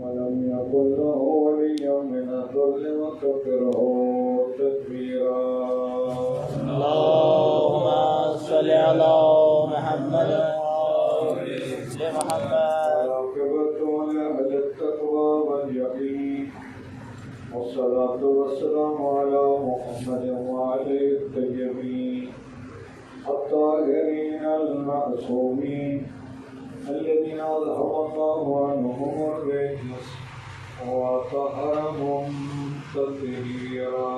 ولم يكن له ولي من الذل وكبره تكبيرا اللهم صل على محمد وآل محمد والعاقبة لأهل التقوى واليقين والصلاة والسلام على محمد وآله الطيبين الطاهرين المعصومين الذين أذهب الله عنهم الرجس وطهرهم تطهيرا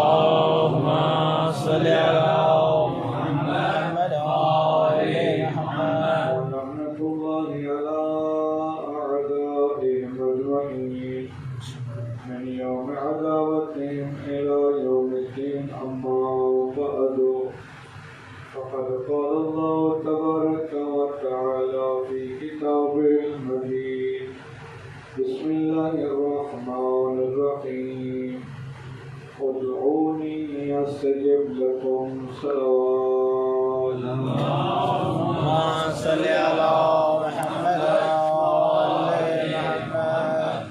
اللهم صل على محمد وآل محمد ولعنة الله على أعدائهم أجمعين من يوم عداوتهم إلى يوم الدين أما بعد فقد قال الله تبارك وتعالى في كتابه المجيد بسم الله الرحمن الرحيم ادعوني أستجب لكم صلوات اللهم صل على محمد وآل محمد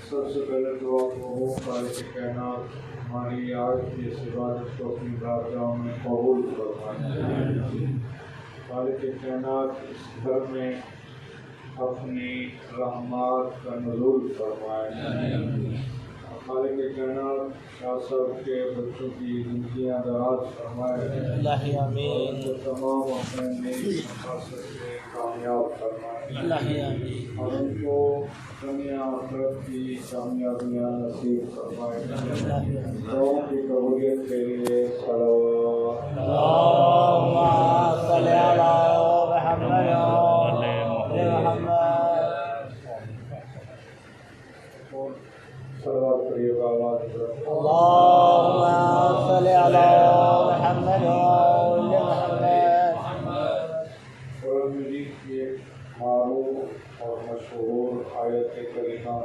سب سے پہلے دعا کو خالق کائنات ہماری آج کی اس عبادت کو اپنی بارگاہ میں قبول فرمائے. خالق کائنات اس گھر میں اپنی رحمات کا نزول فرمائے. خالق کائنات شاہ صاحب کے بچوں کی زندگیاں دراز فرمائے. اللہ آمین تمام اپنے نیک مقاصد سے کامیاب فرمائے اللہ آمین اور ان کو دنیا آخرت کی کامیابیاں نصیب فرمائے. دعاؤں کی قبولیت کے لیے صلوات. اللهم صل على محمد وآل محمد اور صلوات پڑھیے گا آواز پر. اللهم صل على محمد وآل محمد قرآن مجید کی ایک معروف اور مشہور آیت کریمہ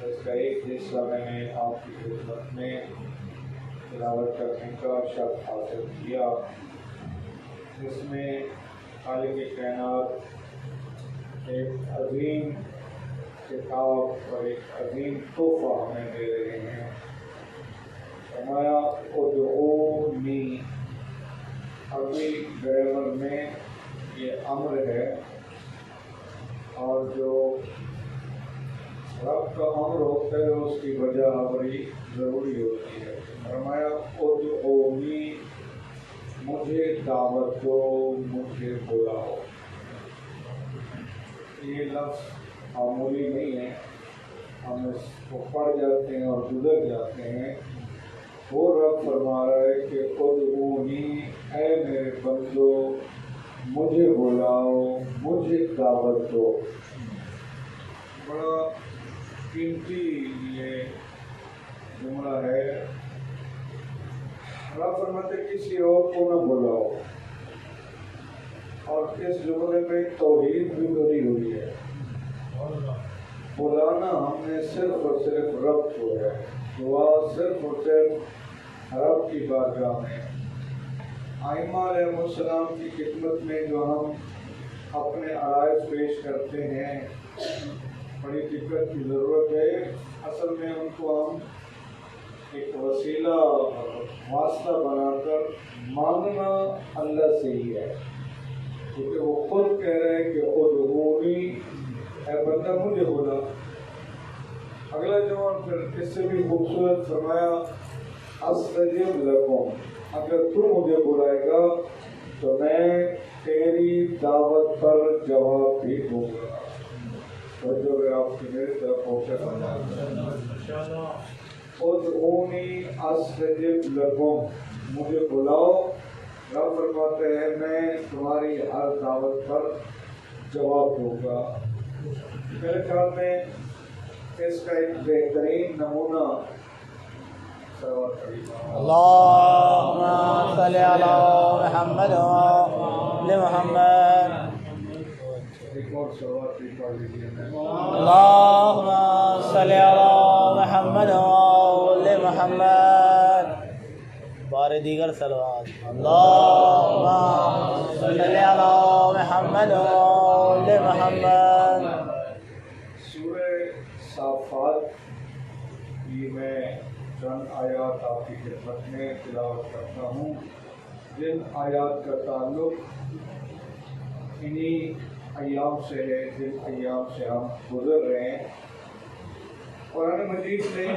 اس کا ایک حصہ میں نے آپ کی خدمت میں تلاوت کرنے کا شرف حاصل کیا، جس میں خالق کائنات ایک عظیم کتاب اور ایک عظیم تحفہ ہمیں دے رہے ہیں. فرمایا ادعونی. عربی گرامر میں یہ امر ہے اور جو رب کا امر ہوتا ہے اس کی وجہ بڑی ضروری ہوتی ہے. فرمایا ادعونی، مجھے دعوت دو، مجھے بلاؤ. یہ لفظ معمولی نہیں ہے، ہم اس کو پڑھ جاتے ہیں اور گزر جاتے ہیں. وہ رب فرما رہا ہے کہ ادعونی، اے میرے بندو مجھے بلاؤ، مجھے دعوت دو. بڑا قیمتی یہ جملہ ہے. رب فرماتے کسی اور کو نہ بلاؤ، اور اس جملے میں توحید بھی بھری ہوئی ہے. بلانا ہم نے صرف اور صرف رب کو ہے. دعا صرف اور صرف رب کی بارگاہ میں. ائمہ علیہ السلام کی خدمت میں جو ہم اپنے عرائض پیش کرتے ہیں بڑی دقت کی ضرورت ہے. اصل میں ان کو ہم ایک وسیلہ واسطہ بنا کر مانگنا اللہ سے ہی ہے، کیونکہ وہ خود کہہ رہے ہیں کہ ادعونی، اے بندہ مجھے بلا. اگلا جواب پھر اس سے بھی خوبصورت فرمایا استجب لکم، اگر تو مجھے بلائے گا تو میں تیری دعوت پر جواب بھی دوں گا. اور جو کہ آپ کی میرے طرف پہنچا ادعونی استجب لکم، مجھے بلاؤ. رب فرماتے ہیں میں تمہاری ہر دعوت پر جواب دوں گا. میرے خیال میں اس کا ایک بہترین نمونہ اللهم صل على محمد وآل محمد. ایک اور سوال بھی پڑھ لیجیے. اللهم صل على محمد وآل محمد. بار دیگر صلوات. اللهم صل على محمد وآل آل محمد۔ سورہ صافات کی میں چند آیات آپ کی خدمت میں تلاوت کرتا ہوں، جن آیات کا تعلق انہی ایام سے ہے جن ایام سے ہم گزر رہے ہیں۔ قرآن مجید میں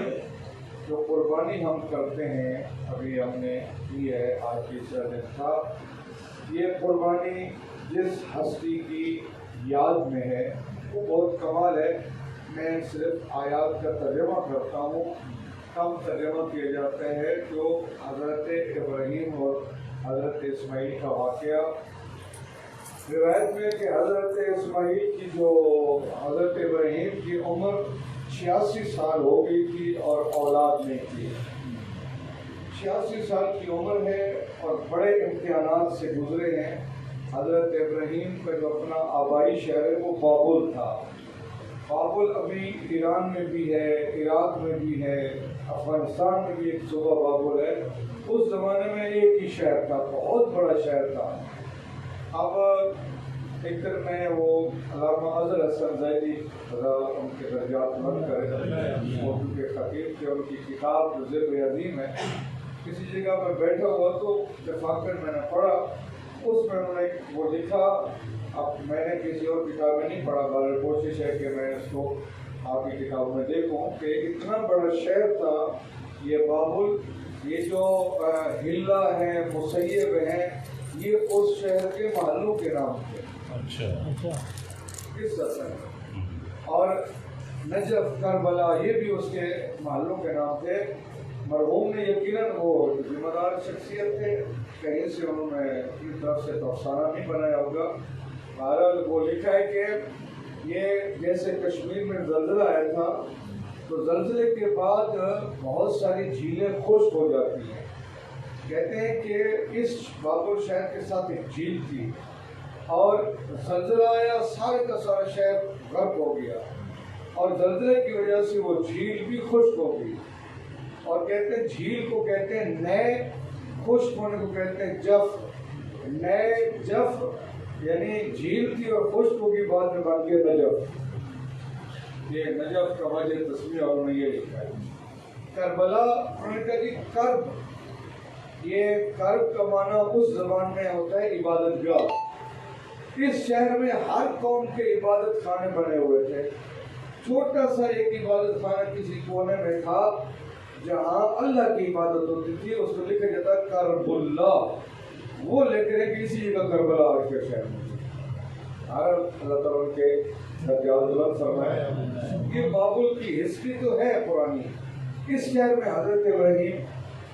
جو قربانی ہم کرتے ہیں، ابھی ہم نے کی ہے، آج تیسرا دن تھا، یہ قربانی جس ہستی کی یاد میں ہے وہ بہت کمال ہے۔ میں صرف آیات کا ترجمہ کرتا ہوں، کم ترجمہ کیا جاتا ہے جو حضرت ابراہیم اور حضرت اسماعیل کا واقعہ۔ روایت میں کہ حضرت اسماعیل کی حضرت ابراہیم کی عمر 86 سال ہو گئی تھی اور اولاد نہیں تھی۔ 86 سال کی عمر ہے اور بڑے امتحانات سے گزرے ہیں۔ حضرت ابراہیم کا جو اپنا آبائی شہر ہے وہ بابل تھا۔ بابل ابھی ایران میں بھی ہے، عراق میں بھی ہے، افغانستان میں بھی ایک صوبہ بابل ہے۔ اس زمانے میں ایک ہی شہر تھا، بہت بڑا شہر تھا۔ اب ایک دن میں وہ علامہ اظہر حسن زیدی خدا ان کے درجات بلند کرے، اردو کے خطیب تھے، ان کی کتاب جو ذکر عظیم ہے، کسی جگہ میں بیٹھا ہوا تو اتفاقاً میں نے پڑھا، اس میں انہوں نے وہ لکھا۔ اب میں نے کسی اور کتاب میں نہیں پڑھا، بہرحال کوشش ہے کہ میں اس کو آپ کی کتاب میں دیکھوں کہ اتنا بڑا شہر تھا یہ بابل۔ یہ جو ہلا ہے، مسیب ہیں، یہ اس شہر کے محلوں کے نام تھے۔ اچھا کس طرح؟ اور نجف، کربلا، یہ بھی اس کے محلوں کے نام تھے۔ مرحوم نے یقیناً وہ ذمہ دار شخصیت تھے، کہیں سے انہوں نے اپنی طرف سے تو افسانہ نہیں بنایا ہوگا۔ بہرحال وہ لکھا ہے کہ یہ جیسے کشمیر میں زلزلہ آیا تھا تو زلزلے کے بعد بہت ساری جھیلیں خشک ہو جاتی ہیں۔ کہتے ہیں کہ اس بابل شہر کے ساتھ ایک جھیل تھی اور زلزلہ آیا، سارے کا سارا شہر غرق ہو گیا اور زلزلے کی وجہ سے وہ جھیل بھی خشک ہو گئی۔ اور کہتے ہیں جھیل کو کہتے ہیں نئے، خشک ہونے کو کہتے ہیں جف۔ نئے جف یعنی جھیل تھی اور خشک ہوگی، بعد میں بن گیا نجف۔ یہ نجف کا وجہ تسمیہ اور میں یہ لکھا ہے۔ کربلا، انہوں نے کہا کہ کرب، یہ کرب کا معنی اس زبان میں ہوتا ہے عبادت گاہ۔ اس شہر میں ہر قوم کے عبادت خانے بنے ہوئے تھے۔ چھوٹا سا ایک عبادت خانہ کسی کونے میں تھا جہاں اللہ کی عبادت ہوتی تھی، اس کو لکھا جاتا کرب اللہ۔ وہ لکھ رہے کہ اسی جگہ کربلا آج کے شہر میں۔ اللہ تعالیٰ کے درجات بلند فرمائے۔ یہ بابل کی ہسٹری تو ہے پرانی۔ اس شہر میں حضرت ابراہیم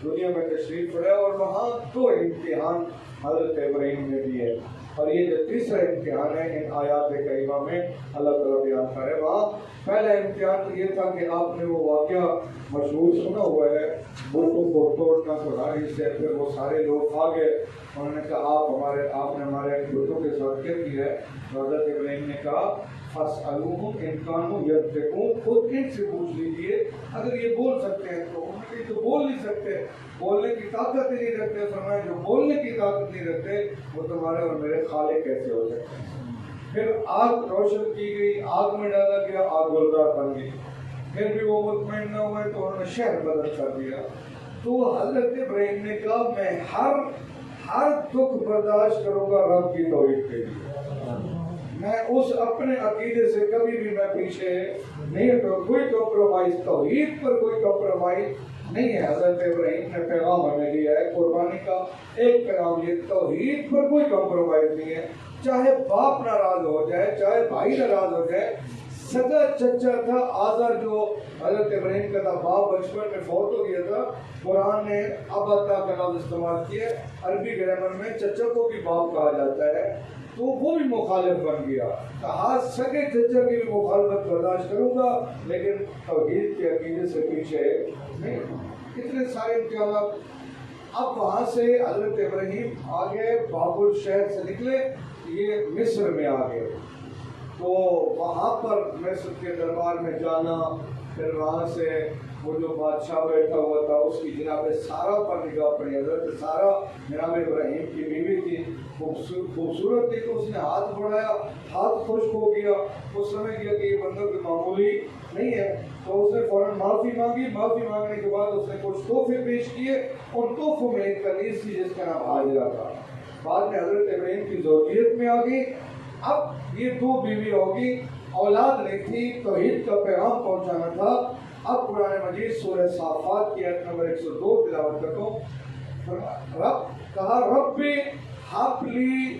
دنیا میں تشریف لائے اور وہاں 2 امتحان حضرت ابراہیم میں بھی ہے، اور یہ جو تیسرا امتحان ہے ان آیات کریمہ میں اللہ تعالیٰ بیان کرے۔ وہاں پہلا امتحان تو یہ تھا کہ آپ نے وہ واقعہ مشہور سنا ہوا ہے، بتوں کو توڑنا قرآن سے، پھر وہ سارے لوگ آ گئے، انہوں نے کہا آپ نے ہمارے بتوں کے ساتھ کیا کیا ہے؟ حضرت ابراہیم نے کہا فَاسْأَلُوهُمْ إِنْ كَانُوا يَنْطِقُونَ، خود ان سے پوچھ لیجیے اگر یہ بول سکتے ہیں تو۔ انہوں نے کہا تو بول نہیں سکتے، بولنے کی طاقت ہی نہیں رکھتے۔ فرمایا جو بولنے کی طاقت نہیں رکھتے وہ تمہارے اور میرے خالق کیسے ہو سکتے ہیں؟ پھر آگ روشن کی گئی، آگ میں ڈالا گیا، آگ گلزار بن گئی۔ پھر بھی وہ مطمئن نہ ہوئے تو انہوں نے شہر بدل کر دیا۔ تو حضرت ابراہیم نے کہا میں ہر دکھ برداشت کروں گا رب کی توحید کے لیے، میں اس اپنے عقیدے سے کبھی بھی میں پیچھے نہیں ہٹوں، کوئی کمپرومائز، توحید پر کوئی کمپرومائز نہیں ہے۔ حضرت ابراہیم نے پیغام ہمیں دیا ہے قربانی کا، ایک پیغام یہ توحید پر کوئی کمپرومائز نہیں ہے، چاہے باپ ناراض ہو جائے، چاہے بھائی ناراض ہو جائے۔ سگا چچا تھا آزر جو حضرت ابراہیم کا تھا، باپ بچپن میں فوت ہو گیا تھا، قرآن نے ابتا کا لفظ استعمال کیا، عربی گرامر میں چچا کو بھی باپ کہا جاتا ہے، تو وہ بھی مخالف بن گیا۔ کہا سگے چچا کی بھی مخالفت برداشت کروں گا لیکن توحید کے عقیدے سے پیچھے نہیں۔ اتنے سارے امتحانات۔ اب وہاں سے حضرت ابراہیم آگے بابل شہر سے نکلے، یہ مصر میں آ گئے، تو وہاں پر مصر کے دربار میں جانا، پھر وہاں سے وہ جو بادشاہ بیٹھا ہوا تھا اس کی جناب سارا پر نگاہ پڑی. حضرت سارا جناب ابراہیم کی بیوی تھی, خوبصورت تھی, تو اس نے ہاتھ بڑھایا, ہاتھ خشک ہو گیا. اس سمجھ گیا کہ یہ بندہ کوئی معمولی نہیں ہے, تو اس نے فوراً معافی مانگی. معافی مانگنے کے بعد اس نے کچھ تحفے پیش کیے. ان تحفوں میں ایک کنیز تھی جس کا نام ہاجرہ تھا. بعد میں حضرت ابراہیم کی زوجیت میں آ گئی. اب یہ 2 بیوی ہوگی, اولاد نہیں تھی, توحید کا پیغام پہنچانا تھا. اب قرآن مجید سورہ صافات کی آیت نمبر 102 تلاوت کرتا ہوں. رب کہا رب ہب لی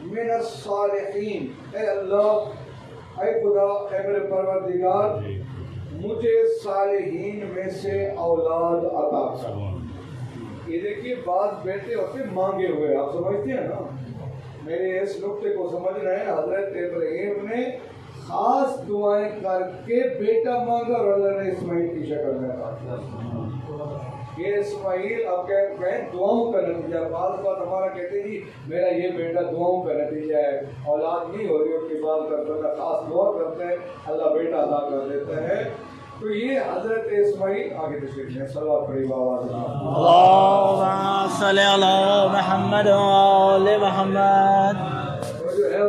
من الصالحین, اے اللہ, اے خدا, اے میرے پروردگار, مجھے صالحین میں سے اولاد عطا کر. یہ دیکھیے بعض بیٹے ہوتے مانگے ہوئے, آپ سمجھتے ہیں نا, میرے اس نقطے کو سمجھ رہے ہیں. حضرت ابراہیم نے خاص دعائیں کر کے بیٹا مانگا اور اللہ نے اسماعیل کی شکل میں عطا. یہ اسماعیل آپ کہیں دعاؤں کا نتیجہ. بعض بات ہمارا کہتے ہیں جی میرا یہ بیٹا دعاؤں کا نتیجہ ہے, اولاد نہیں ہو رہی اس کی بات کرتا ہے, خاص دعا کرتا ہے اللہ بیٹا عطا کر دیتا ہے. تو یہ حضرت اسماعیل آگے تشریف لیں. صلوات پڑھی بآواز اللهم صل على محمد وآل محمد. جو ہے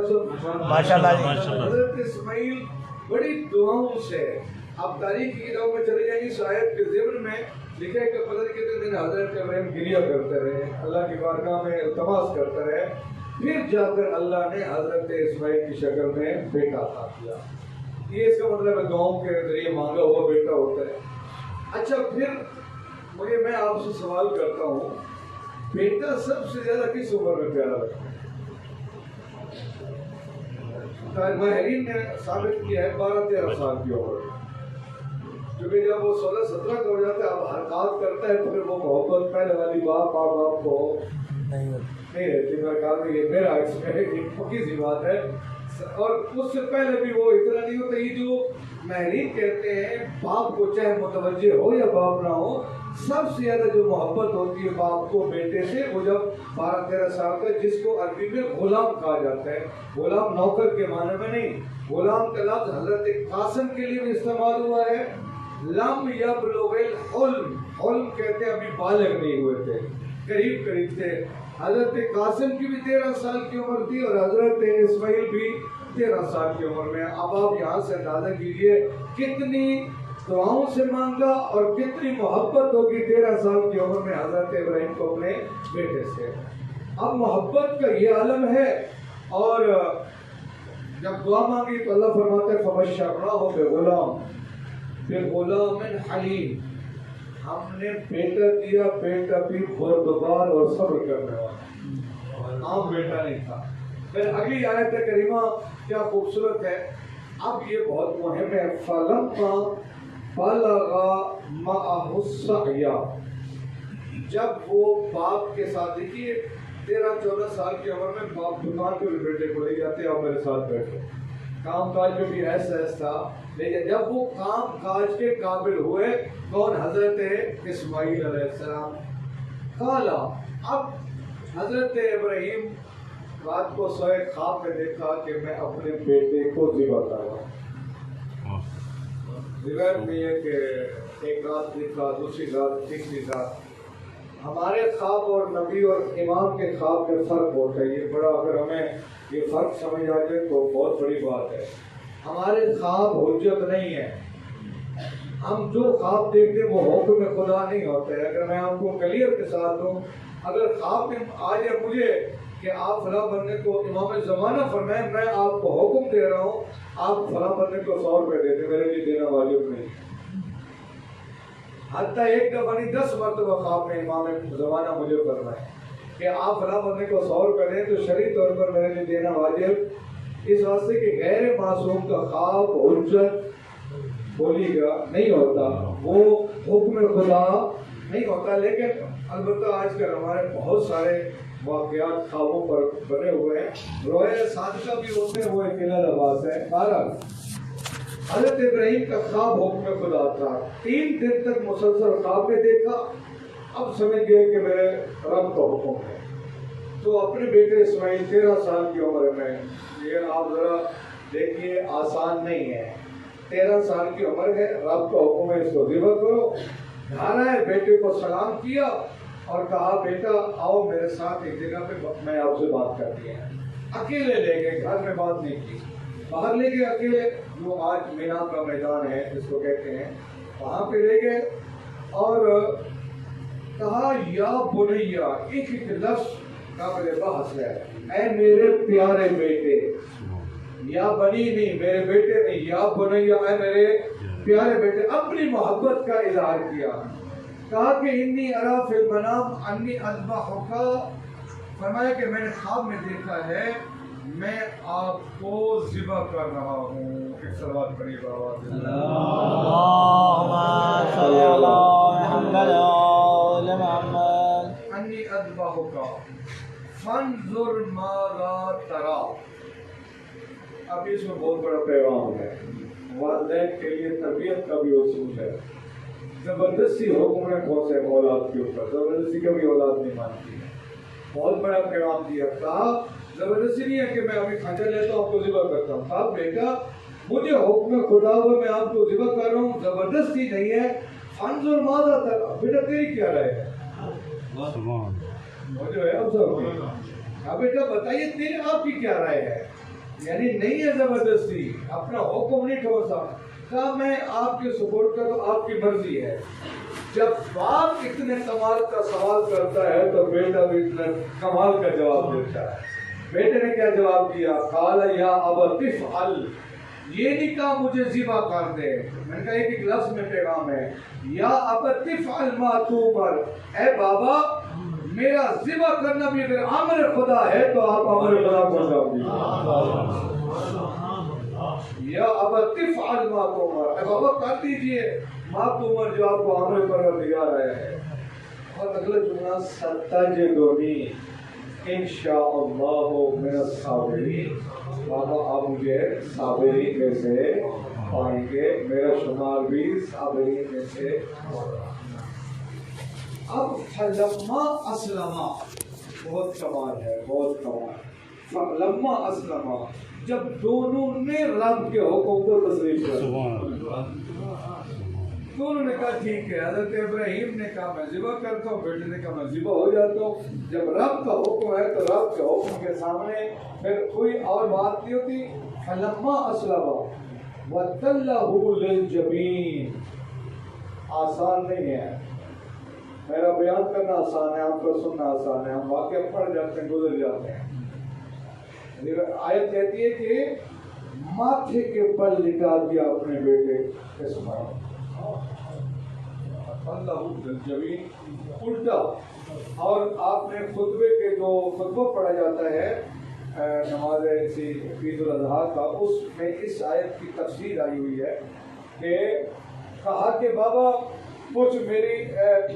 ماشاءاللہ جی. حضرت اسماعیل بڑی دعاؤں سے, آپ تاریخ کی کتابوں میں چلے جائیں گے, اس آیت کے ضمن میں لکھا ہے کہ پتہ نہیں کتنے دن حضرت ابراہیم گریہ کرتے رہے, اللہ کی بارگاہ میں التماس کرتے رہے, پھر جا کر اللہ نے حضرت اسماعیل کی شکل میں بیٹا عطا کیا. یہ اس کا مطلب ہے دعاؤں کے ذریعے مانگا ہوا بیٹا ہوتا ہے. اچھا پھر میں آپ سے سوال کرتا ہوں, بیٹا سب سے زیادہ کس عمر میں پیارا لگتا ہے؟ ماہرین نے ثابت کیا ہے 12-13 سال کی عمر, کیونکہ جب وہ 16-17 کا ہو جاتا ہے, اب حرکات کرتا ہے, تو پھر وہ محبت پہلے والی باپ کو نہیں رہتی. میرے خیال میں یہ میرا اس میں ایک پکی سی بات ہے. اور اس سے پہلے بھی وہ اتنا نہیں ہوتا. یہ جو ماہرین کہتے ہیں باپ کو چاہے متوجہ ہو یا باپ نہ ہو, سب سے زیادہ جو محبت ہوتی ہے باپ کو بیٹے سے, وہ جب 12-13 سال کا, جس کو عربی میں غلام کہا جاتا ہے. غلام نوکر کے معنی میں نہیں, غلام کا لفظ حضرت قاسم کے لیے بھی استعمال ہوا ہے. لم یبلغ الحلم, حلم کہتے ہیں ابھی بالغ نہیں ہوئے تھے, قریب تھے. حضرت قاسم کی بھی 13 سال کی عمر تھی اور حضرت اسماعیل بھی 13 سال کی عمر میں. اب آپ یہاں سے اندازہ کیجئے کتنی دعاؤں سے مانگا اور کتنی محبت ہوگی 13 سال کی عمر میں حضرت ابراہیم کو اپنے بیٹے سے. اب محبت کا یہ عالم ہے. اور جب دعا مانگی تو اللہ فرماتا ہے فبشرناہ بغلام, پھر غلام حلیم, ہم نے بیٹا دیا, بیٹا بھی بردبار اور صبر کرنے والا, عام بیٹا نہیں تھا. پھر اگلی آیت کریمہ کیا خوبصورت ہے. اب یہ بہت مہم ہے. فَلَمَّا بَلَغَ مَعَهُ السَّعْيَ, جب وہ باپ کے ساتھ, دیکھیے 13-14 سال کی عمر میں باپ دکان پہ بھی بیٹے کو لے جاتے ہیں اور میرے ساتھ بیٹھو, کام کاج میں بھی ایسا تھا. لیکن جب وہ کام کاج کے قابل ہوئے, کون؟ حضرت اسماعیل علیہ السلام. قالا, اب حضرت ابراہیم رات کو سوئے, خواب میں دیکھا کہ میں اپنے بیٹے کو ذبح کر رہا ہوں. ذبح میں یہ کہ ایک رات دیکھا, دوسری رات, تیسری رات. ہمارے خواب اور نبی اور امام کے خواب میں فرق ہوتا ہے. یہ بڑا, اگر ہمیں یہ فرق سمجھ آ جائے تو بہت بڑی بات ہے. ہمارے خواب حجت نہیں ہے. ہم جو خواب دیکھتے ہیں وہ حکم خدا نہیں ہوتا ہے. اگر میں آپ کو کلیئر کے ساتھ دوں, اگر خواب میں آ جائے مجھے کہ آپ فلاں بندے کو امام زمانہ فرمائیں, میں آپ کو حکم دے رہا ہوں, آپ فلاں بندے کو 100 روپے دیتے, میرے لیے دینا واجب نہیں. حتیٰ ایک دفعہ نہیں 10 مرتبہ خواب میں امام زمانہ مجھے فرمائے کہ آپ فلاں بندے کو 100 روپے دیں تو شرعی طور پر میرے لیے دینا واجب, اس واسطے کہ غیر معصوم کا خواب حجت بولی گا نہیں ہوتا, وہ حکم خدا نہیں ہوتا. لیکن البتہ آج کل ہمارے بہت سارے واقعات خوابوں پر بنے ہوئے ہیں. روئے صادقہ بھی ہوتے ہیں, وہ ایک لباس ہے. بہرحال حضرت ابراہیم کا خواب حکم خدا تھا. 3 دن تک مسلسل خواب میں دیکھا. اب سمجھ گئے کہ میرے رب کا حکم ہے. تو اپنے بیٹے اسماعیل 13 سال کی عمر میں, یہ آپ ذرا دیکھیے آسان نہیں ہے. 13 سال کی عمر ہے، رب کا حکم ہے اس کو ذبح کرو۔ گھر آئے، بیٹے کو سلام کیا اور کہا بیٹا آؤ میرے ساتھ ایک جگہ پہ میں آپ سے بات کرتی ہے۔ اکیلے لے گئے، گھر میں بات نہیں کی، باہر لے گئے اکیلے، جو آج مینا کا میدان ہے جس کو کہتے ہیں، وہاں پہ لے گئے اور کہا یا بنیا، ایک ایک لفظ قابل بحث ہے، اے میرے پیارے بیٹے، یا بنی نہیں میرے بیٹے نہیں، یا بنیا اے میرے پیارے بیٹے، اپنی محبت کا اظہار کیا۔ کہا کہ انی ارا فی المنام انی اذبحک، فرمایا کہ میں نے خواب میں دیکھا ہے میں آپ کو ذبح کر رہا ہوں۔ ایک صلوات پڑھیے بابا، اللهم صل على محمد وآل محمد۔ انی اذبحک فانظر ماذا تری۔ اب اس میں بہت بڑا پیغام ہے، والدین کے لیے تربیت کا بھی اصول ہے۔ زبردستی حکم ہے بہت سے اولاد کے اوپر، زبردستی کبھی اولاد نہیں مانتی ہے۔ بہت بڑا پیغام دیا، کہا زبردستی نہیں ہے کہ میں ابھی کھانجا لیتا ہوں آپ کو ذبح کرتا ہوں، کہا بیٹا مجھے حکم خدا ہوا میں آپ کو ذبح کر رہا ہوں، زبردستی نہیں ہے۔ فانظر ماذا تری، بیٹا تیری کیا رائے ہے؟ وہ جو ہے اب سب کہا بیٹا بتائیے تیرے آپ کی کیا رائے ہے؟ یعنی نہیں ہے زبردستی، اپنا حکم نہیں ٹھوسا۔ کہا میں آپ کے سپورٹ کا تو آپ کی مرضی ہے۔ جب باپ اتنے کمال کا سوال کرتا ہے تو بیٹا بھی اتنا کمال کا جواب دیتا ہے۔ بیٹے نے کیا جواب دیا؟ قال یا ابت افعل، یہ نہیں کہا مجھے ذبح کر دے، میں نے کہا ایک لفظ میں پیغام ہے، یا ابت افعل ما تؤمر، اے بابا میرا ذبح کرنا بھی اگر امر خدا ہے تو آپ امر خدا کو جواب دیجیے۔ یا ابت افعل ما تؤمر، اے بابا کر دیجئے ما تؤمر جو آپ کو امر پروردگار ہے۔ اور اگلا جملہ ستجدنی انشاءاللہ من الصابرین، بابا آپ مجھے صابرین میں سے پائیں گے، میرا شمار بھی صابرین میں سے ہوگا۔ اب فلما اسلما، بہت کمال ہے، بہت کمال۔ فلما اسلما، جب دونوں نے رب کے حکم کو تسلیم کیا، دونوں نے کہا ٹھیک ہے، حضرت ابراہیم نے کہا میں ذبح کرتا ہوں، بیٹے نے کہا میں ذبح ہو جاتا ہوں۔ جب رب کا حکم ہے تو رب کے حکم کے سامنے پھر کوئی اور بات نہیں ہوتی۔ فلما اسلم وتلہ للجبین، آسان نہیں ہے، میرا بیان کرنا آسان ہے، آپ کو سننا آسان ہے، ہم واقعہ پڑھ جاتے ہیں، گزر جاتے ہیں۔ آیت کہتی ہے کہ ماتھے کے پر لٹا دیا اپنے بیٹے اسماعیل، اللہ جبین الٹا۔ اور آپ نے خطبے کے جو خطبہ پڑھا جاتا ہے نماز عید الاضحیٰ کا، اس میں اس آیت کی تفسیر آئی ہوئی ہے کہ کہا کہ بابا کچھ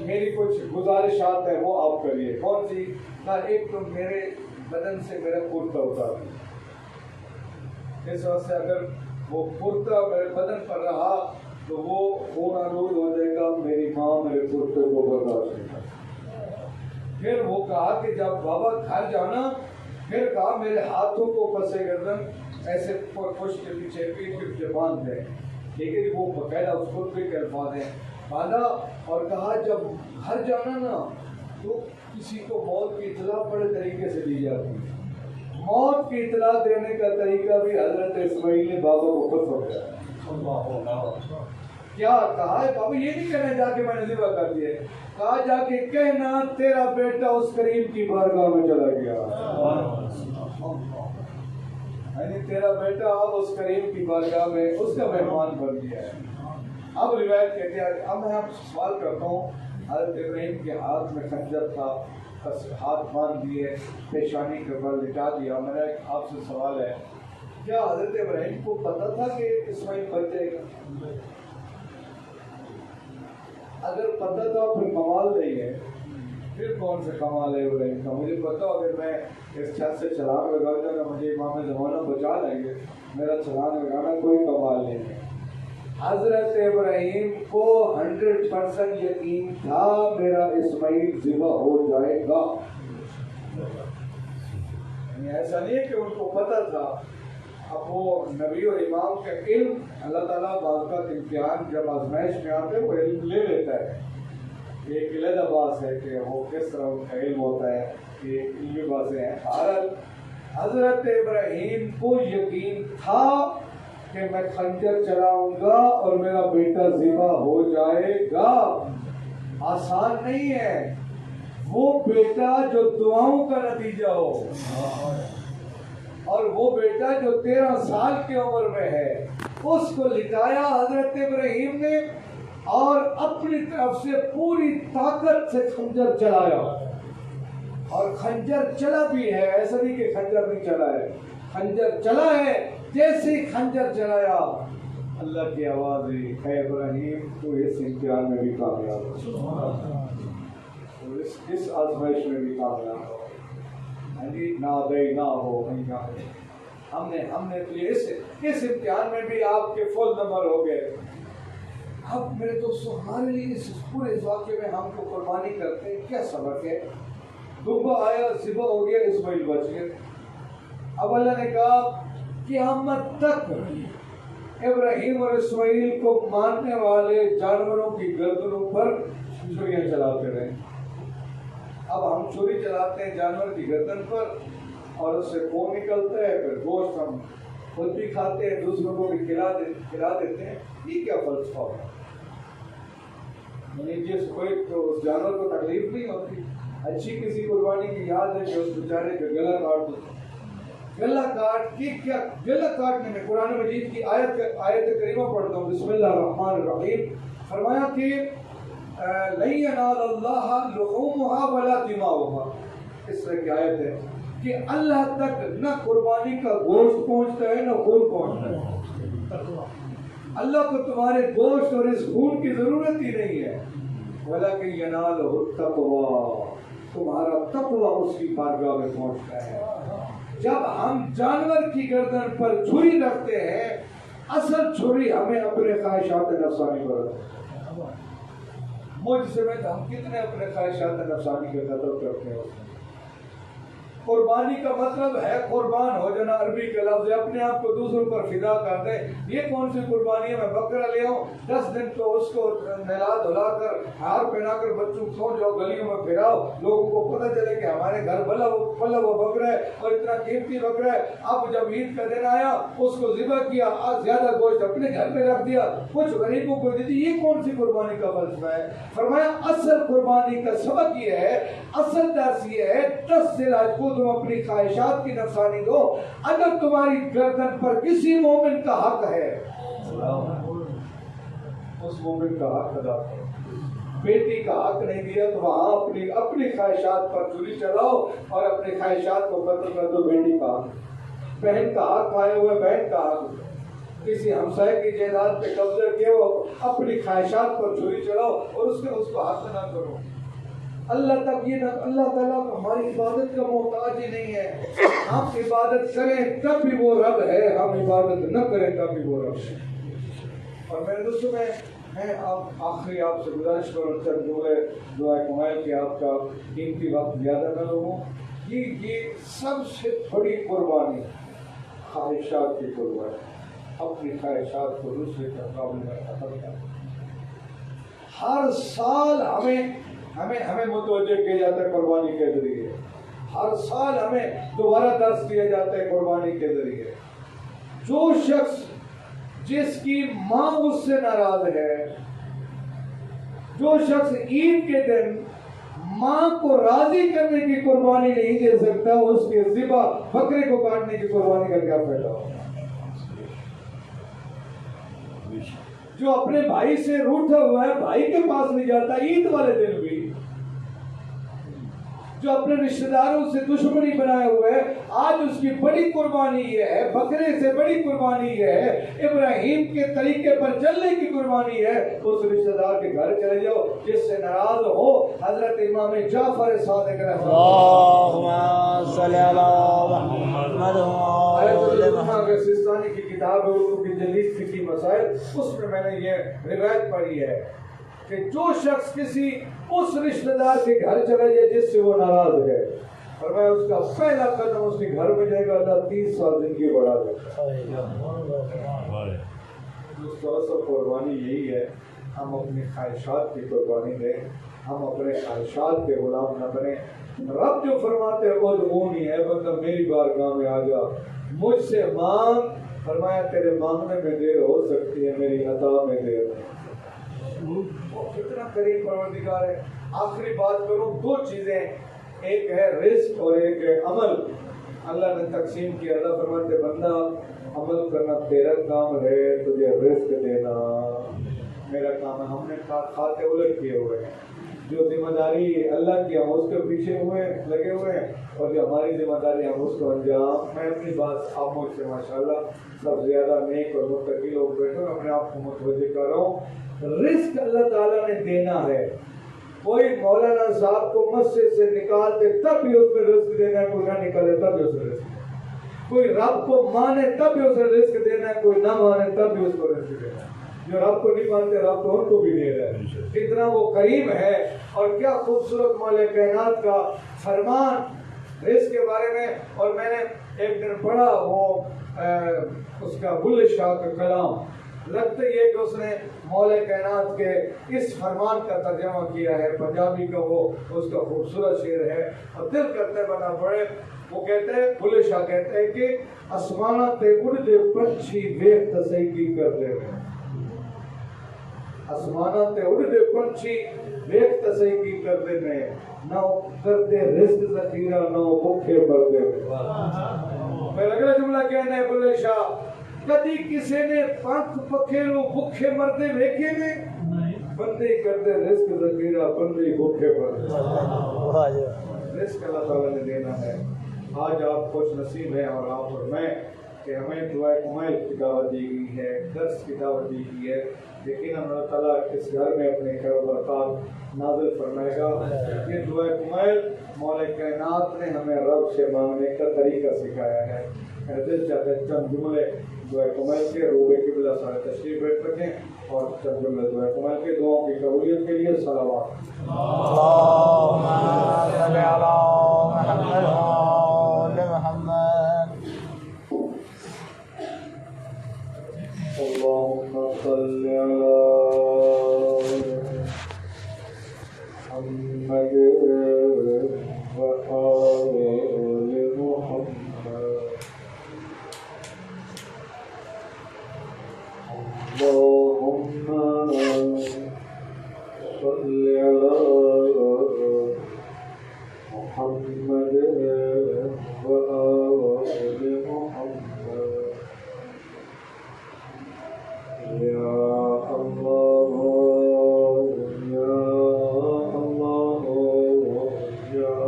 میری کچھ گزارشات ہے وہ آپ کریے۔ کون سی؟ کہا ایک تو میرے بدن سے میرا کرتا اتار دیا، اس وجہ سے اگر وہ کرتا میرے بدن پر رہا تو وہ خون آلود ہو جائے گا، میری ماں میرے کرتے کو برداشت نہیں کرے۔ پھر وہ کہا کہ جب بابا گھر جانا، پھر کہا میرے ہاتھوں کو پسے گردن ایسے پشت کے پیچھے پیٹ کے پیچھے باندھ دیں، ٹھیک ہے، وہ باقاعدہ اس خطبے کے الفاظ ہیں، باندھا اور کہا جب گھر جانا نا تو کسی کو موت کی اطلاع بڑے طریقے سے دی جاتی ہے۔ موت کی اطلاع دینے کا طریقہ بھی حضرت اسماعیل نے بابا کو خود سمجھایا۔ کیا کہا ہے بابا؟ یہ نہیں کہنا جا کے میں نے ذبح کر دیے، کہا جا کے کہنا تیرا بیٹا اس کریم کی بارگاہ میں چلا گیا، یعنی تیرا بیٹا اب اس کریم کی بارگاہ میں اس کا مہمان بن گیا ہے۔ اب روایت کہتے ہیں، اب میں آپ سے سوال کرتا ہوں، حضرت ابراہیم کے ہاتھ میں خنجر تھا، ہاتھ باندھ دیے، پیشانی کے بل لٹا دیا، میرا آپ سے سوال ہے کیا حضرت ابراہیم کو پتا تھا کہ اسماعیل بچ جائے گا؟ اگر پتا تھا پھر کمال نہیں ہے، پھر کون سا کمال ہے ابراہیم کا؟ مجھے پتا اگر میں اس چھت سے چھلانگ لگا دوں گا مجھے امام زمانہ بچا لیں گے، میرا چھلانگ لگانا کوئی کمال نہیں ہے۔ حضرت ابراہیم کو 100% یقین تھا میرا اسماعیل ذبح ہو جائے گا، یعنی ایسا نہیں ہے کہ ان کو پتا تھا۔ اب وہ نبی اور امام کا علم اللہ تعالیٰ بعض کا امتحان جب آزمائش میں آتے ہیں وہ علم لے لیتا ہے. ایک علیحدہ بات ہے کہ وہ کس طرح ان کا علم ہوتا ہے، یہ علمی باتیں ہیں. حضرت ابراہیم کو یقین تھا کہ میں خنجر چلاؤں گا اور میرا بیٹا ذبح ہو جائے گا. آسان نہیں ہے وہ بیٹا جو دعاؤں کا نتیجہ ہو، اور وہ بیٹا جو 13 سال کی عمر میں ہے، اس کو لٹایا حضرت ابراہیم نے اور اپنی طرف سے پوری طاقت سے خنجر چلایا. اور خنجر چلا بھی ہے، ایسا نہیں کہ خنجر نہیں چلا ہے، خنجر چلا ہے. جیسے ہی خنجر چلایا اللہ کی آواز ہوئی، اے ابراہیم تو اس امتحان میں بھی کامیاب ہو، اس آزمائش میں بھی کامیاب ہو. نہ دے نہ ہو ہم نے اس امتحان میں بھی آپ کے فل نمبر ہو گئے. اب میرے دوستوں ہمارے لیے اس پورے واقعے میں ہم کو قربانی کرتے ہیں کیا سبق ہے؟ دمبا آیا، ذبح ہو گیا، اسماعیل بچ گئے. اب اللہ نے کہا قیامت تک ابراہیم اور اسماعیل کو مارنے والے جانوروں کی گردنوں پر چھریاں چلاتے رہے. اب ہم چھری چلاتے ہیں جانور کی گردن پر اور اس سے خون نکلتا ہے، پھر گوشت ہم خود بھی کھاتے ہیں، دوسروں کو بھی کھلا دیتے ہیں. یہ کیا فلسفہ ہوگا؟ یعنی جس کوئی تو اس جانور کو تکلیف نہیں ہوتی. اچھی کسی قربانی کی یاد ہے کہ اس بیچارے کا گلا کاٹ دو. گلا کاٹ کے کیا گلا کاٹنے میں قرآن مجید کی آیت کریمہ پڑھتا ہوں. بسم اللہ الرحمن الرحیم. فرمایا کہ لن ینال اللہ لحومها ولا دماؤها. اس طرح کی آیت ہے کہ اللہ تک نہ قربانی کا گوشت پہنچتا ہے نہ خون پہنچتا ہے. اللہ کو تمہارے گوشت اور اس خون کی ضرورت ہی نہیں ہے. ولیکن ینالہ التقوی، تمہارا تقوی اس کی بارگاہ میں پہنچتا ہے. جب ہم جانور کی گردن پر چھری رکھتے ہیں، اصل چھری ہمیں اپنے خواہشات نفسانی پر رکھتے ہیں. مجھ سے میں ہم کتنے اپنے خواہشات نفسانی کے قتل کرتے ہیں. قربانی کا مطلب ہے قربان ہو جانا. عربی کا لفظ ہے اپنے آپ کو دوسروں پر فدا کر دے. یہ کون سی قربانی ہے؟ میں بکرا لے آؤں 10 دن تو اس کو نہلا دھلا کر ہار پہنا کر بچوں کو سو جاؤ، گلیوں میں پھراؤ، لوگوں کو پتہ چلے کہ ہمارے گھر پلا وہ بکرا ہے اور اتنا قیمتی بکرا ہے. اب جب عید کا دن آیا اس کو ذبح کیا، زیادہ گوشت اپنے گھر میں رکھ دیا، کچھ غریبوں کو دے دی. یہ کون سی قربانی کا فلسفہ ہے؟ فرمایا اصل قربانی کا سبق یہ ہے، اصل درس یہ ہے، 10 سے راج کو تم اپنی خواہشات کی نفسانی دو. اگر تمہاری گردن پر کسی مومن کا حق ہے اس مومن کا حق ادا کرو. بیٹی کا حق نہیں دیا تو وہاں اپنی خواہشات پر چھری چلاؤ اور اپنی خواہشات کو قتل کر دو. بیٹی کا حق، بہن کا حق آئے ہوئے بہن کا حق. کسی ہمسائے کی جائیداد پہ قبضہ کیا ہو، اپنی خواہشات پر چھری چلاؤ اور اس کو حق نہ کرو. اللہ تک یہ اللہ تعالیٰ ہماری عبادت کا محتاج ہی نہیں ہے. ہم عبادت کریں تب بھی وہ رب ہے، ہم عبادت نہ کریں تب بھی وہ رب ہے. اور میرے دوستوں میں آخری آپ سے گزارش کروں چند جملے دعائیں کمائیں کہ آپ کا قیمتی وقت زیادہ نہ لوں. یہ سب سے بڑی قربانی خواہشات کی قربانی. اپنی خواہشات کو دوسرے کے مقابلے میں ختم کریں. ہر سال ہمیں متوجہ کیا جاتا ہے قربانی کے ذریعے. ہر سال ہمیں دوبارہ درس دیا جاتا ہے قربانی کے ذریعے. جو شخص جس کی ماں اس سے ناراض ہے، جو شخص عید کے دن ماں کو راضی کرنے کی قربانی نہیں دے سکتا، اس کے ذبح بکرے کو کاٹنے کی قربانی کا کیا فائدہ ہوگا؟ جو اپنے بھائی سے روٹھا ہوا ہے، بھائی کے پاس نہیں جاتا عید والے دن بھی، جو اپنے رشتہ داروں سے دشمنی بنائے ہوئے ہے، آج اس کی بڑی قربانی یہ ہے، بکرے سے بڑی قربانی یہ ہے، ابراہیم کے طریقے پر چلنے کی قربانی ہے. اس رشتہ دار کے گھر چلے جاؤ جس سے ناراض ہو. حضرت امام جعفر صادق اللہم صلی علی محمد سستانی کی کتاب ہے اردو کی جدید فقہی مسائل، اس میں میں نے یہ روایت پڑھی ہے کہ جو شخص کسی اس رشتہ دار کے گھر چلا جائے جس سے وہ ناراض ہے فرمایا اس کا پہلا قدم اس کے گھر میں جائے گا، اللہ 30 سال زندگی بڑھا دے گا۔ دوستو اصل قربانی یہی ہے، ہم اپنی خواہشات کی قربانی دیں، ہم اپنے خواہشات کے غلام نہ بنیں۔ رب جو فرماتے ہیں ادعونی ہے بندہ میری بارگاہ میں آ جا، مجھ سے مانگ، فرمایا تیرے مانگنے میں دیر ہو سکتی ہے، میری عطا میں دیر نہیں۔ وہ کتنا قریب پروردگار ہے۔ آخری بات کروں، دو چیزیں، ایک ہے رزق اور ایک ہے عمل۔ اللہ نے تقسیم کیا، اللہ فرماتے بندہ عمل کرنا تیرا کام ہے، تجھے رزق دینا میرا کام ہے۔ ہم نے کھاتے الٹ کیے ہوئے ہیں، جو ذمہ داری اللہ کی ہم اس کے پیچھے لگے ہوئے ہیں، اور جو ہماری ذمہ داری ہم اس کو انجام۔ میں اپنی بات آپ مجھ سے ماشاءاللہ سب زیادہ نیک اور متقی لوگ بیٹھے ہیں، اپنے آپ کو متوجہ کر رہا ہوں، رزق اللہ تعالیٰ نے دینا ہے۔ کوئی مولانا صاحب کو مسجد سے نکال دے تب بھی اس میں رزق دینا ہے، کوئی نہ نکالے تب بھی اس میں رزق دینا ہے۔ کوئی رب کو مانے تب بھی اسے رزق دینا ہے، کوئی نہ مانے تب بھی اس کو رزق دینا ہے۔ جو رب کو نہیں مانتے رب تو ان کو بھی دے رہا ہے، اتنا وہ قریب ہے۔ اور کیا خوبصورت مولا کائنات کا فرمان رزق کے بارے میں۔ اور میں نے ایک دن پڑھا وہ اس کا بلے شاہ کا کلام، لگتا یہ کہ اس نے مولا کائنات کے اس فرمان کا ترجمہ کیا ہے، پنجابی کا، وہ اس کا خوبصورت شعر ہے اور دل کرتے بنا پڑے۔ وہ کہتے ہیں، بلے شاہ کہتے ہیں کہ آسمانہ تے اڑ دے پنچھی ویکھ تسیکی کر دے، آسمانہ تے اڑ دے پنچھی ویکھ تسیکی کر دے میں، نہ کرتے رزق ذخیرہ نہ بھوکے مر دے۔ پھر اگلا جملہ کہنا ہے بلے شاہ، کدی کسی نے پنکھ پکھیرو بھوکے مردے ویکھے نے، بندے ہی کرتے رزق ذخیرہ بندے ہی بھوکے مردے۔ رزق اللہ تعالیٰ نے دینا ہے۔ آج آپ خوش نصیب ہیں اور آپ اور میں کہ ہمیں دعائے کمیل کی دعوت دی گئی ہے، درس کی دعوت دی گئی ہے۔ یقیناً اللہ تعالیٰ اس گھر میں اپنے خیر و برکات نازل فرمائے گا۔ یہ دعائے کمیل مولا کائنات نے ہمیں رب سے مانگنے کا طریقہ سکھایا ہے۔ میرا دل چاہتا ہے چند جملے دعائے کمیل کے، روبے قبلہ سارے تشریف بیٹھ رکھیں اور چند جملے دعائے کمیل کے، دعاؤں کی قبولیت کے لیے صلوات۔ اللهم صل على محمد وآل محمد۔ اللهم صل على محمد وآل محمد۔ اللهم صل على محمد وآل محمد۔ یا اللہ یا اللہ یا اللہ یا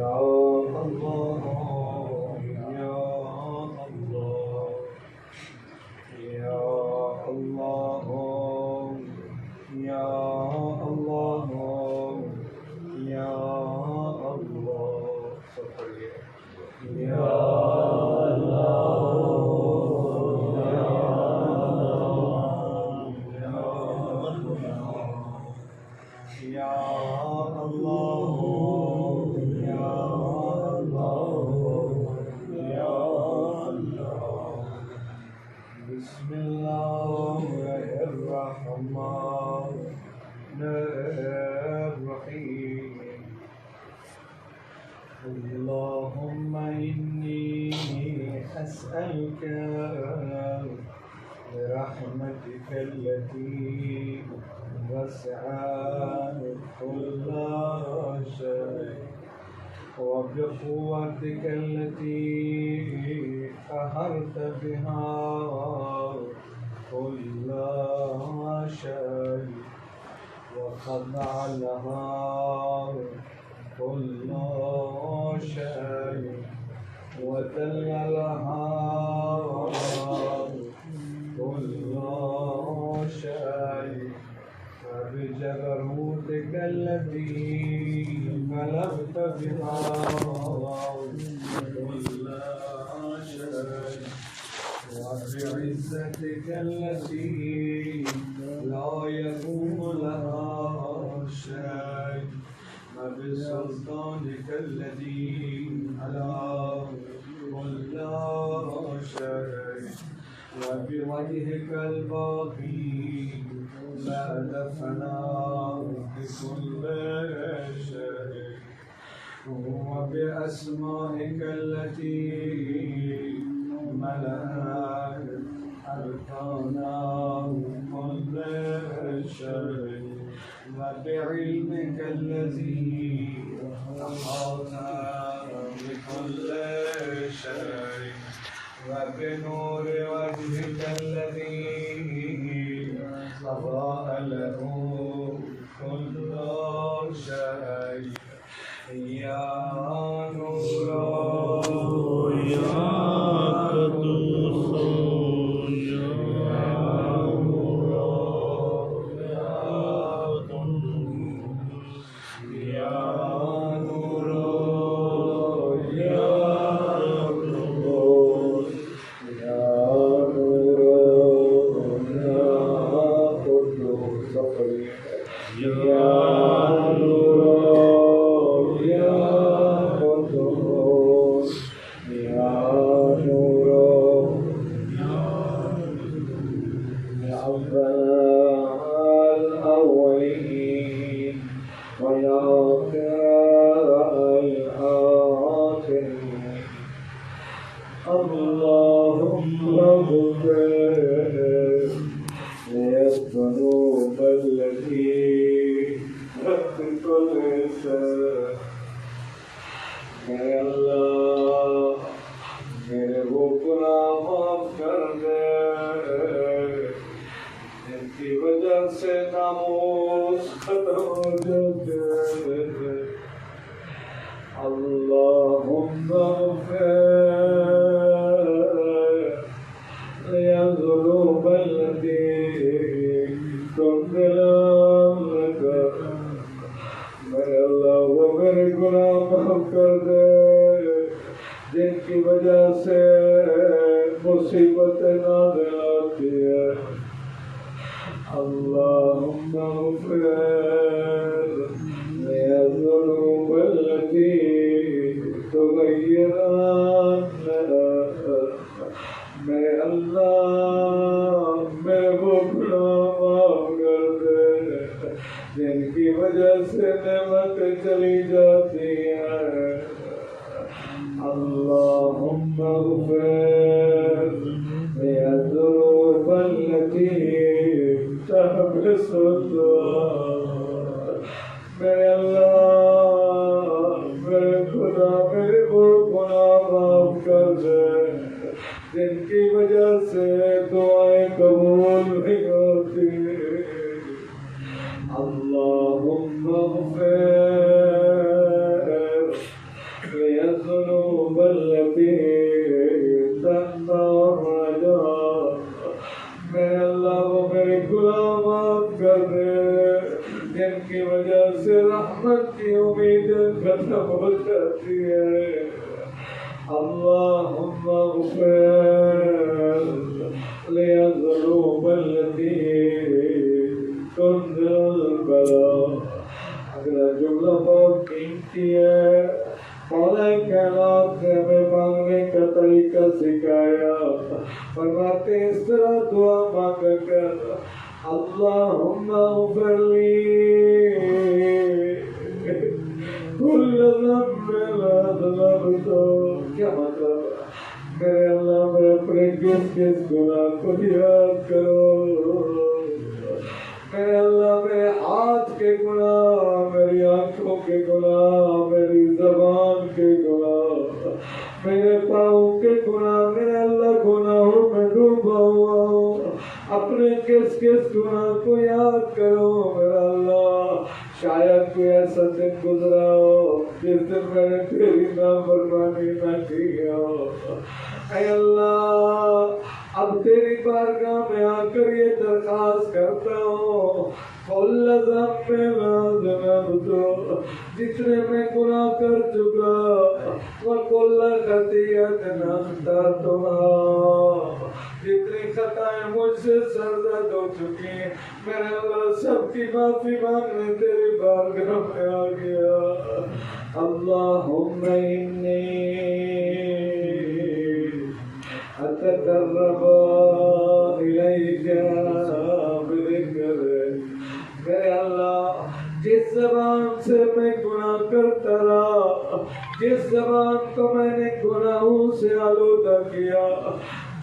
اللہ یا اللہ یا اللہ یا اللہ یا اللہ یا اللہ۔ سب پڑھیے، یا بسم اللہ الرحمن الرحیم۔ اللهم إني أسألك برحمتك التي وسعت كل شيء وبقوتك التي قهرت بها كل شيء وخضع لها كل شيء وذل لها كل شيء وبجبروتك التي غلبت بها كل شيء وبعزتك التي لا يقوم لها شيء وبسلطانك الذي على كل شيء وبوجهك الباقي بعد فناء كل شيء وبأسمائك التي ملأت أركانا كل شيء وبعلمك الذي أحاط بكل شيء وبنور وجهك الذي أضاء له كل شيء يا نور يا قدوس يا نور يا قدوس يا نور يا قدوس يا نور يا قدوس يا اللهم اغفر للذنوب التي كل انسان اے اللہ میرے وہ گناہ معاف کر دے جن کی وجہ سے ناموس ختم ہو جاتے ہیں اللهم اغفر للذنوب التي تنزل لك میرے اللہ وہ میرے گناہ معاف کر دے جن کی وجہ سے مصیبتیں نازل آتی ہے اللهم اغفر للذنوب التي تغير میرے اللہ میں وہ گناہ معاف کر دے جن کی وجہ سے نعمتیں چلی جاتی ہیں اللهم اغفر للذنوب التي تحبس الدعاء میرے اللہ میرے خدا میرے وہ گناہ معاف کر دے جن کی وجہ سے دعائیں قبول نہیں ہوتی اللهم اغفر للذنوب التي تنفع الرجاء میرے اللہ وہ میرے گناہ معاف کر دے جن کی وجہ سے رحمت کی امید ختم ہو جاتی ہے اللهم اغفر للذنوب التي تنزل البلاء اگلا جملہ بہت قیمتی ہے مولا کائنات نے ہمیں مانگنے کا طریقہ سکھایا فرماتے اس طرح دعا مانگا کر اللهم اغفر لي كل ذنب ذنبته کیا مطلب میرے اللہ میں اپنے کس کس گناہ کو یاد کرو میرے اللہ میرے ہاتھ کے گناہ میری آنکھوں کے گناہ میری زبان کے گناہ میرے پاؤں کے گناہ میرے اللہ گناہوں میں ڈوبا ہوا ہوں اپنے کس کس گناہ کو یاد کرو میرا اللہ شاید کوئی ایسا دن گزرا ہو جس دن میں نے تیری نافرمانی نہ کی ہو اے اللہ اب تیری بارگاہ میں آ کر یہ درخواست کرتا ہوں کل ذنب ذنبت جتنے میں گناہ کر چکا وکل خطیئت اخترتها جتنی خطائیں مجھ سے سرزد ہو چکی ہیں میرے اللہ سب کی معافی مانگنے تیری بارگاہ میں آ گیا. اللہم انی اتقرب الیک بذکر. میرے اللہ جس زبان سے میں گناہ کرتا رہا، جس زبان کو میں نے گناہوں سے آلودہ کیا،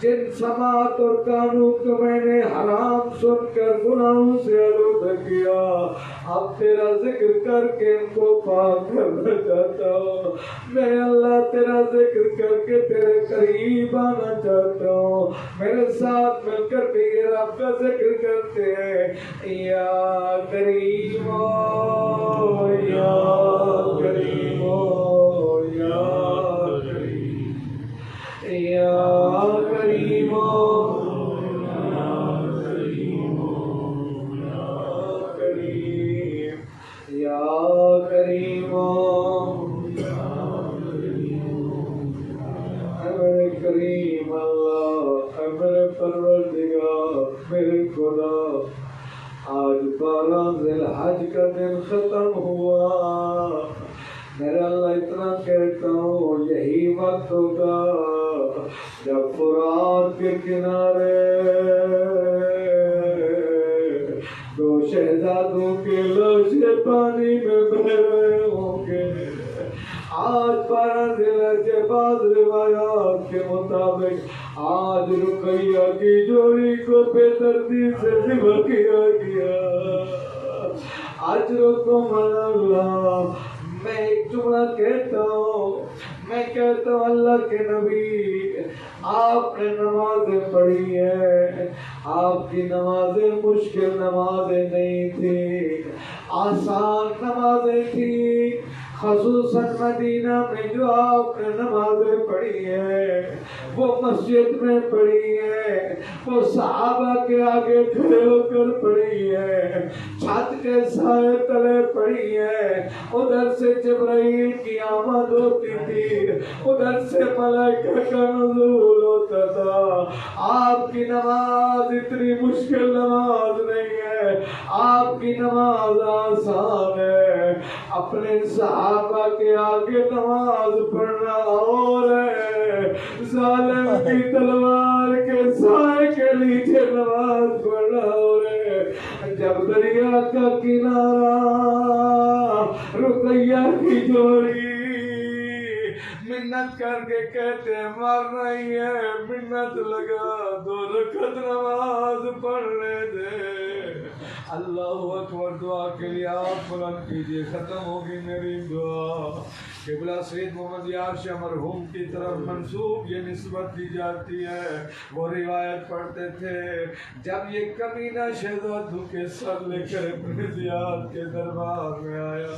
جن سماعت اور کانوں کو میں نے حرام سن کر گناہوں سے آلودہ کیا، اب تیرا ذکر کر کے ان کو پاک کرنا چاہتا ہوں. میرے اللہ تیرا ذکر کر کے تیرے قریب آنا چاہتا ہوں. میرے ساتھ مل کر کے یہ رب کا ذکر کرتے ہیں. یا کریم یا کریم یا کریم یا کریم یا کریم اے کریم اللہ، اے میرے پروردگار، میرے خدا، آج 12 ذی الحج کا دن ختم ہوا. میرا اللہ اتنا کہتا ہوں یہی وقت ہوگا جب فرات کے کنارے دو شہزادوں کے لاشیں پانی میں بہ رہے ہوں گے. آج 12 ذی الحج بعض روایات کے مطابق آج رقیہ کی جوڑی کو بے دردی سے ذبح کیا گیا. اجرکم اللہ. میں ایک جملہ کہتا ہوں، میں کہتا ہوں اللہ کے نبی آپ نے نمازیں پڑھی ہیں، آپ کی نمازیں مشکل نمازیں نہیں تھی، آسان نمازیں تھی. خصوصاً مدینہ میں جو آپ نے نمازیں پڑھی ہیں وہ مسجد میں پڑھی ہے، وہ صحابہ کے آگے کھڑے ہو کر پڑھی ہے، چھت کے سائے تلے پڑھی ہے. ادھر سے جبرائیل کی آمد ہوتی تھی، ادھر سے ملائکہ کا نزول ہوتا تھا. آپ کی نماز اتنی مشکل نماز نہیں ہے، آپ کی نماز آسان ہے. اپنے صحابہ کے آگے نماز پڑھنا اور ہے، ظالم کی تلوار کے سائے کے نیچے نماز پڑھنا اور ہے. جب دریا کا کنارہ رقیہ کی جوڑی منت کر کے کہتے ہیں مارنا ہی ہے، منت لگا 2 رکعت نماز پڑھنے دے. اللہ اکبر. دعا کے لیے آپ بلند کیجئے. ختم ہوگی میری دعا. قبلہ سید محمد یار شاہ مرحوم کی طرف منسوب یہ نسبت دی جاتی ہے. وہ روایت پڑھتے تھے جب یہ کمینہ شہزادوں کے سر لے کر ابن زیاد کے دربار میں آیا،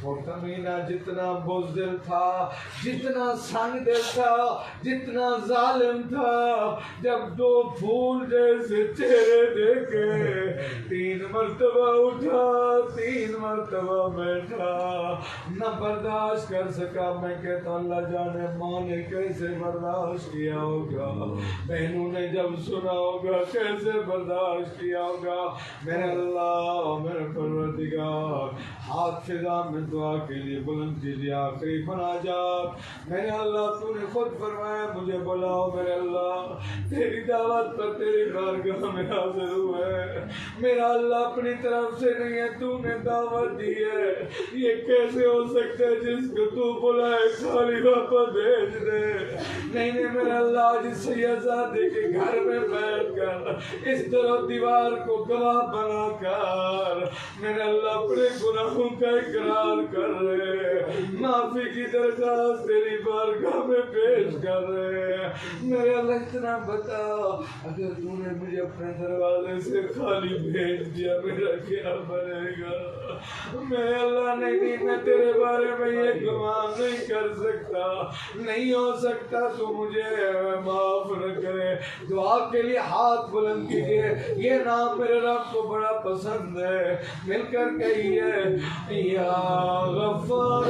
وہ کمینہ جتنا بزدل تھا، جتنا سنگ دل تھا، جتنا ظالم تھا، جب 2 پھول جیسے چہرے دیکھے 3 مرتبہ اٹھا 3 مرتبہ بیٹھا، نہ برداشت کر سکا. میں کہتا ہوں اللہ جانے ماں نے کیسے برداشت کیا ہوگا، بہنوں نے جب سنا ہوگا کیسے برداشت کیا ہوگا. میرے اللہ میرے پروردگار ہاتھ فضا میں دعا کے لیے بلند کیجیے. آخری مناجات. میرے اللہ تو نے خود فرمایا مجھے بلاؤ. میرے اللہ تیری دعوت پر تیری بارگاہ میں حاضر ہوئے. میرا اللہ اپنی طرف سے نہیں ہے، تو نے دعوت دی ہے. یہ کیسے ہو سکتا ہے جس کو تو بلائے خالی واپس بھیج دے؟ نہیں میرا اللہ آج سیدزادے کے گھر میں بیٹھ کر اس طرح دیوار کو گواہ بنا کر میرے اللہ اپنے گناہوں کا اقرار کر رہے، معافی کی درخواست تیری بارگاہ میں پیش کر رہے. میرے اللہ اتنا بتا، اگر تو نے مجھے اپنے دروازے سے خالی بھیج دیا میرا کیا بنے گا؟ میرے اللہ نہیں میں تیرے بارے میں یہ گمان نہیں کر سکتا، نہیں ہو سکتا تو مجھے معاف نہ کرے. دعا کے لیے ہاتھ بلند کیجیے. یہ نام میرے رب کو بڑا پسند ہے. مل کر کہیے یا غفار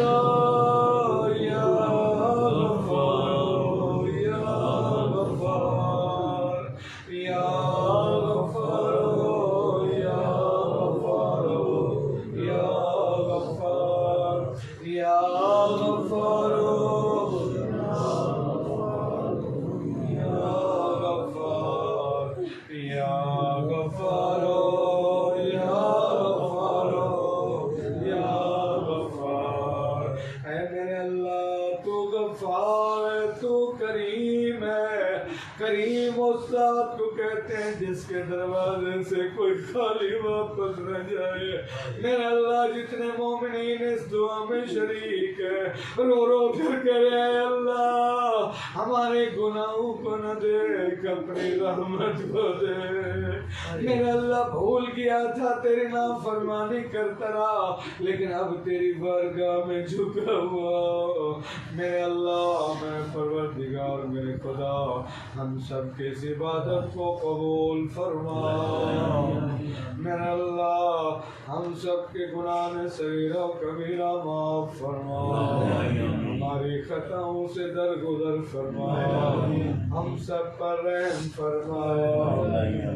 یا غفار یا غفار تو کریم ہے. کریم اس ذات کو کہتے ہیں جس کے دروازے سے کوئی خالی واپس نہ جائے. میرے اللہ جتنے مومنین اس دعا میں شریک ہے رو رو کر کرے اللہ ہمارے گناہوں کو نہ دیکھ اپنی رحمت کو دے. میرے اللہ بھول گیا تھا تیری نافرمانی کرتا رہا لیکن اب تیری بارگاہ میں جھکا ہوا. میرے اللہ میں پروردگار میرے خدا ہم سب کی اس عبادت کو قبول فرما. میرے اللہ ہم سب کے گناہ صغیرہ و کبیرہ معاف فرما. ہماری خطاؤں سے درگزر فرما. ہم سب پر رحم فرما.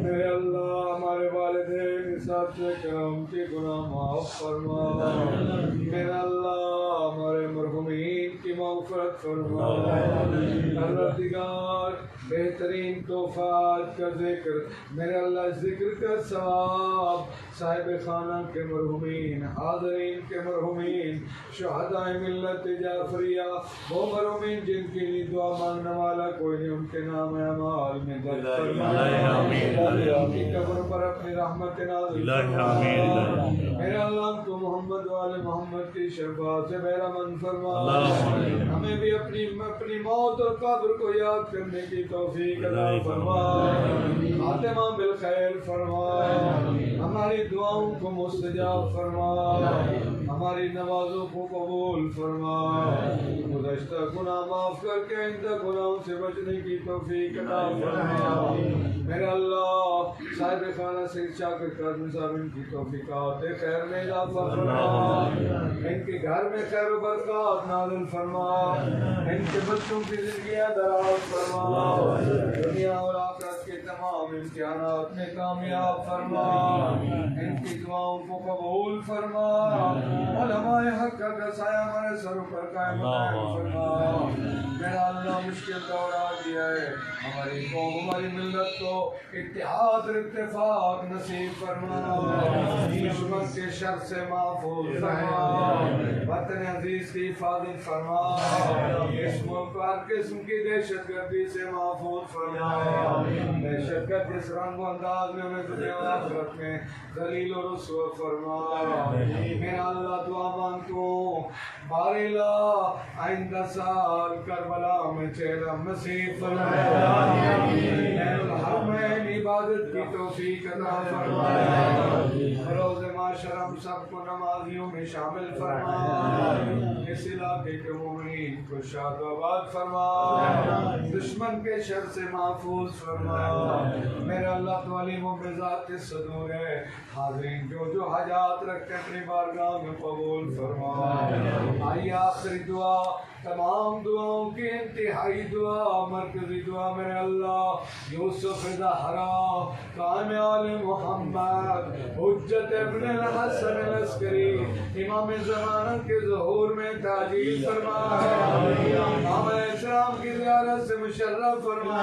میرے اللہ ہمارے والدین اساتذہ کرام کے گناہ معاف فرما. میرے اللہ ہمارے مرحومین کی مغفرت فرما. پروردگار بہترین تحفات کا ذکر میرے اللہ ذکر کا ثواب صاحب خانہ کے مرحومین حاضرین کے مرحومین شہداء ملت جعفریہ وہ مرحومین جن کے لیے دعا مانگنے والا کوئی نہیں ان کے نام اعمال میں درج فرما. اپنی قبر پر اپنی رحمت نازل فرما. میرے اللہ تو محمد والے محمد کی شفاعت سے بہرمند فرما. ہمیں بھی اپنی موت اور قبر کو یاد کرنے کی توفیق عطا فرما. خاتمہ بالخیر فرما. ہماری دعاؤں کو مستجاب فرما. ہماری نمازوں کو قبول فرما. گزشتہ گناہ معاف کر کے آئندہ گناہوں سے بچنے کی توفیق عطا فرما. میرے اللہ صاحب خانہ سید شاکر قاسم صاحب ان کی توفیقات خیر میں اضافہ فرما. ان کے گھر میں خیر و برکات نازل فرما. ان کے بچوں کی زندگیاں دراز فرما. دنیا اور آخرت کے تمام امتحانات میں کامیاب فرما. ان کی دعاؤں کو قبول فرما. علماء حق کا سایہ ہمارے سروں پر قائم فرما. میرا اللہ مشکل دور آ گیا ہے ہماری قوم ہماری ملت کو اتحاد اور اتفاق نصیب فرما. دشمن کے شر سے محفوظ فرما. وطن عزیز کی حفاظت فرما. اس ملک کو ہر قسم کی دہشت گردی سے محفوظ فرما. دہشت گرد اس رنگ و انداز میں ہمیں دنیا و آخرت میں ذلیل و رسوا فرما. میرا اللہ دعا مانگتا ہوں بار الہ آئندہ سال کربلا میں چہرہ نصیب فرما. الحرمین عبادت کی توفیق عطا فرما. روز معاشر ہم سب کو نمازیوں میں شامل فرما. اس علاقے کے مومنین کو شاد و آباد فرما. دشمن کے شر سے محفوظ فرما. میرا اللہ تو علیم و بذات الصدور ہے. حاضرین جو حاجات رکھتے اپنی بارگاہ میں قبول فرما. آئیے آخری دعا تمام دعاؤں کی انتہائی دعا مرکزی دعا میرے اللہ یوسف زہرا قائم آل محمد حجت ابن الحسن العسکری امام زمانہ کے ظہور میں تعجیل فرما. امام اسلام کی زیارت سے مشرف فرما.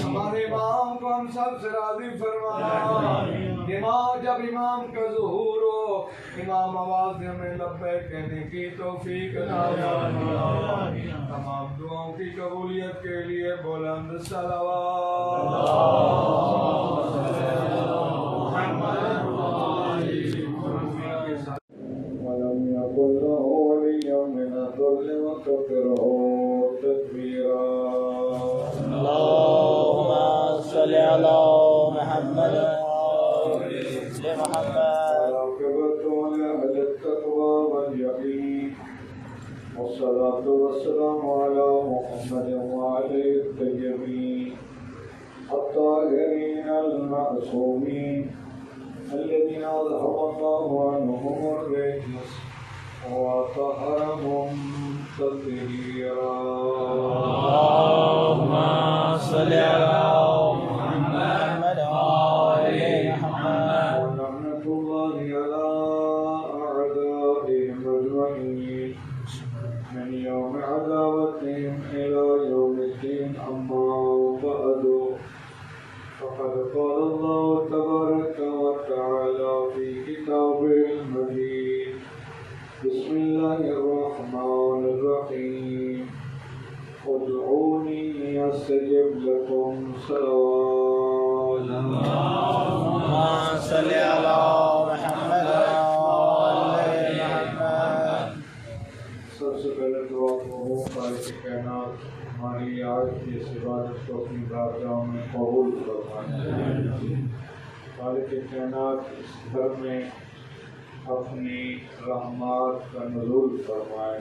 ہمارے امام کو ہم سب سے راضی فرما. امام جب امام کا ظہور ہو امام آواز میں ہمیں لبیک کہنے کی توفیق عطا فرما. تمام دعاؤں کی قبولیت کے لیے بلند صلوات. وَلَمْ يَكُنْ لَهُ وَلِيٌّ مِّنَ الذُّلِّ وَكَبِّرْهُ تَكْبِيرًا. اللهم صل على محمد وآل محمد. والصلاة والسلام على محمد وعلى الطيبين الطاهرين المعصومين الذين أذهب الله عنهم الرجس وطهرهم تطهيرا. اللهم صل على محمد وآل محمد. ولعنة الله على أعدائهم أجمعين من يوم عداوتهم إلى يوم الدين. أما بعد فقد قال الله تبارك وتعالى في كتابه المجيد. بسم الله الرحمن الرحيم. يستجب لكم صلوات اللهم صل على محمد وعلى محمد. سب سے پہلے دعا کو خالق کائنات ہماری آج کی اس عبادت کو اپنی بارگاہ میں قبول فرمائے. خالق کائنات اس گھر میں اپنی رحمات کا نزول فرمائے.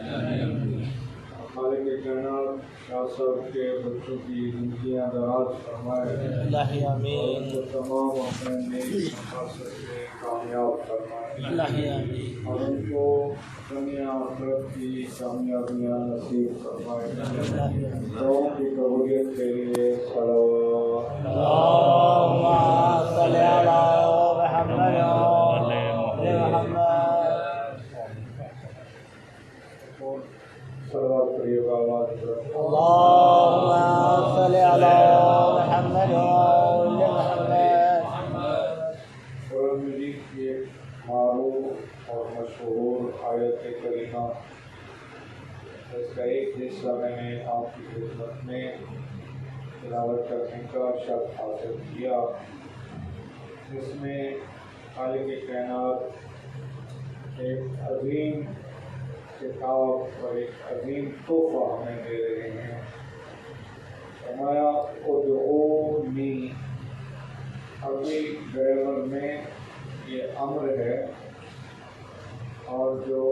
خالق کائنات شاہ صاحب کے بچوں کی زندگیاں دراز فرمائے. الہی آمین. اور تمام اپنے نیک مقاصد سے کامیاب فرمائے. الہی آمین. اور ان کو دنیا آخرت کی کامیابیاں نصیب فرمائے. دعاؤں کی قبولیت کے لیے صلوات. اللهم صل على محمد وعلى محمد. صلوات پڑھیے گا آواز سے. اللهم صل على محمد وعلى محمد. قرآن مجید کی ایک معروف اور مشہور آیت کریمہ اس کا ایک حصہ میں نے آپ کی خدمت میں تلاوت کرنے کا شرف حاصل کیا، جس میں خالق کائنات ایک عظیم کتاب اور ایک عظیم تحفہ ہمیں دے رہے ہیں. فرمایا ادعونی. عربی گرامر میں یہ امر ہے، اور جو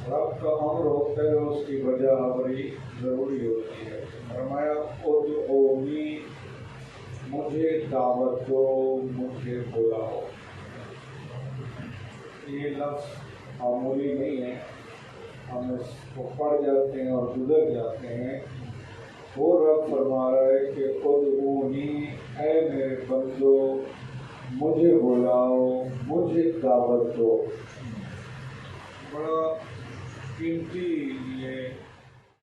رب کا امر ہوتا ہے اس کی وجہ بڑی ضروری ہوتی ہے. فرمایا ادعونی، مجھے دعوت دو، مجھے بلاؤ. یہ لفظ معمولی نہیں ہے، ہم اس کو پڑھ جاتے ہیں اور گزر جاتے ہیں. وہ رب فرما رہا ہے کہ ادعونی، اے میرے بندو مجھے بلاؤ، مجھے دعوت دو. بڑا قیمتی یہ